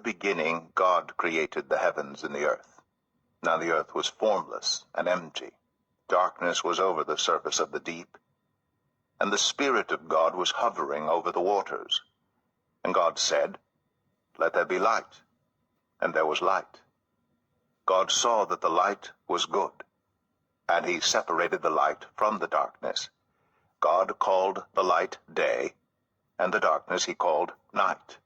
beginning God created the heavens and the earth. Now the earth was formless and empty. Darkness was over the surface of the deep, and the Spirit of God was hovering over the waters. And God said, "Let there be light." And there was light. God saw that the light was good, and he separated the light from the darkness. God called the light day, and the darkness he called night.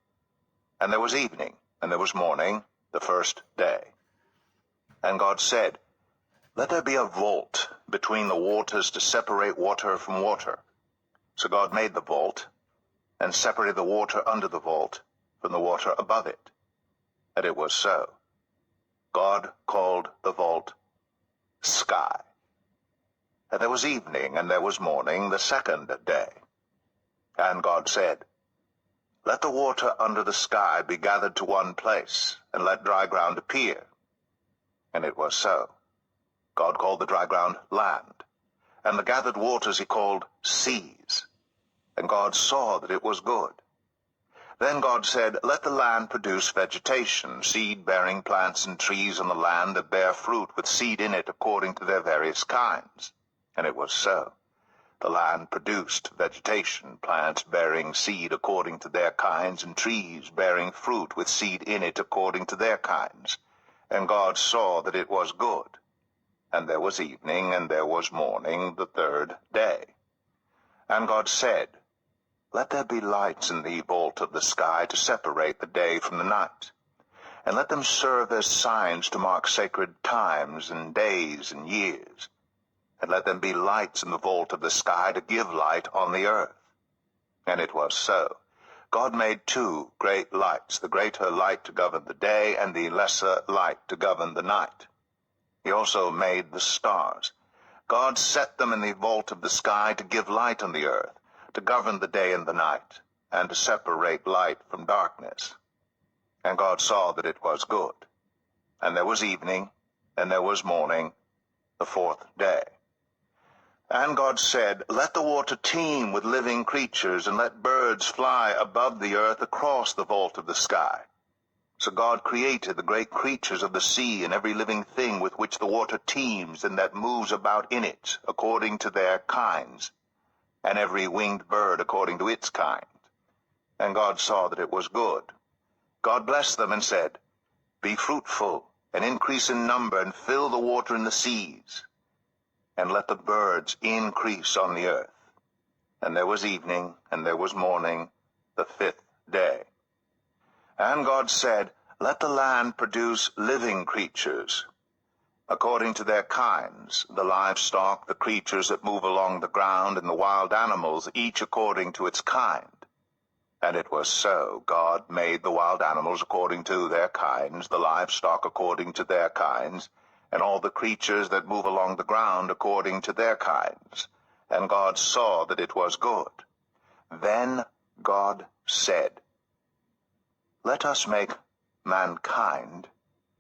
And there was evening, and there was morning, the first day. And God said, "Let there be a vault between the waters to separate water from water." So God made the vault, and separated the water under the vault from the water above it. And it was so. God called the vault sky. And there was evening, and there was morning, the second day. And God said, "Let the water under the sky be gathered to one place, and let dry ground appear." And it was so. God called the dry ground land, and the gathered waters he called seas. And God saw that it was good. Then God said, "Let the land produce vegetation, seed-bearing plants and trees on the land that bear fruit with seed in it according to their various kinds." And it was so. The land produced vegetation, plants bearing seed according to their kinds, and trees bearing fruit with seed in it according to their kinds. And God saw that it was good. And there was evening, and there was morning, the third day. And God said, "Let there be lights in the vault of the sky to separate the day from the night, and let them serve as signs to mark sacred times and days and years. And let them be lights in the vault of the sky to give light on the earth." And it was so. God made two great lights, the greater light to govern the day, and the lesser light to govern the night. He also made the stars. God set them in the vault of the sky to give light on the earth, to govern the day and the night, and to separate light from darkness. And God saw that it was good. And there was evening, and there was morning, the fourth day. And God said, "Let the water teem with living creatures, and let birds fly above the earth across the vault of the sky." So God created the great creatures of the sea, and every living thing with which the water teems and that moves about in it, according to their kinds, and every winged bird according to its kind. And God saw that it was good. God blessed them and said, "Be fruitful, and increase in number, and fill the water in the seas, and let the birds increase on the earth." And there was evening, and there was morning, the fifth day. And God said, "Let the land produce living creatures, according to their kinds, the livestock, the creatures that move along the ground, and the wild animals, each according to its kind." And it was so. God made the wild animals according to their kinds, the livestock according to their kinds, and all the creatures that move along the ground according to their kinds. And God saw that it was good. Then God said, "Let us make mankind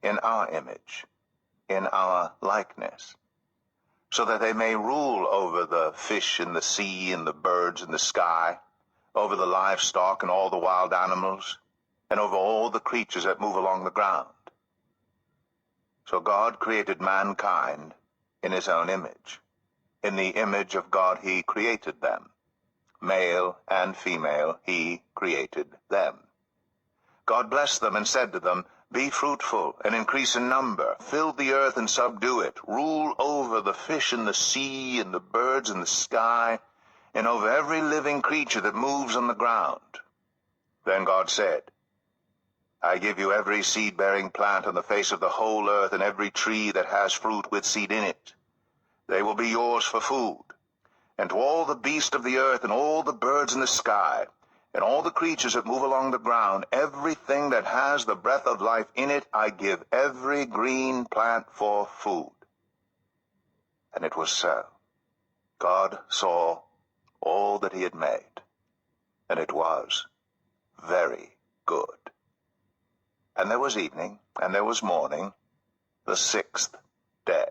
in our image, in our likeness, so that they may rule over the fish in the sea and the birds in the sky, over the livestock and all the wild animals, and over all the creatures that move along the ground." So God created mankind in his own image. In the image of God he created them. Male and female he created them. God blessed them and said to them, "Be fruitful and increase in number, fill the earth and subdue it, rule over the fish in the sea and the birds in the sky, and over every living creature that moves on the ground." Then God said, "I give you every seed-bearing plant on the face of the whole earth, and every tree that has fruit with seed in it. They will be yours for food. And to all the beasts of the earth, and all the birds in the sky, and all the creatures that move along the ground, everything that has the breath of life in it, I give every green plant for food." And it was so. God saw all that he had made, and it was very good. And there was evening, and there was morning, the sixth day.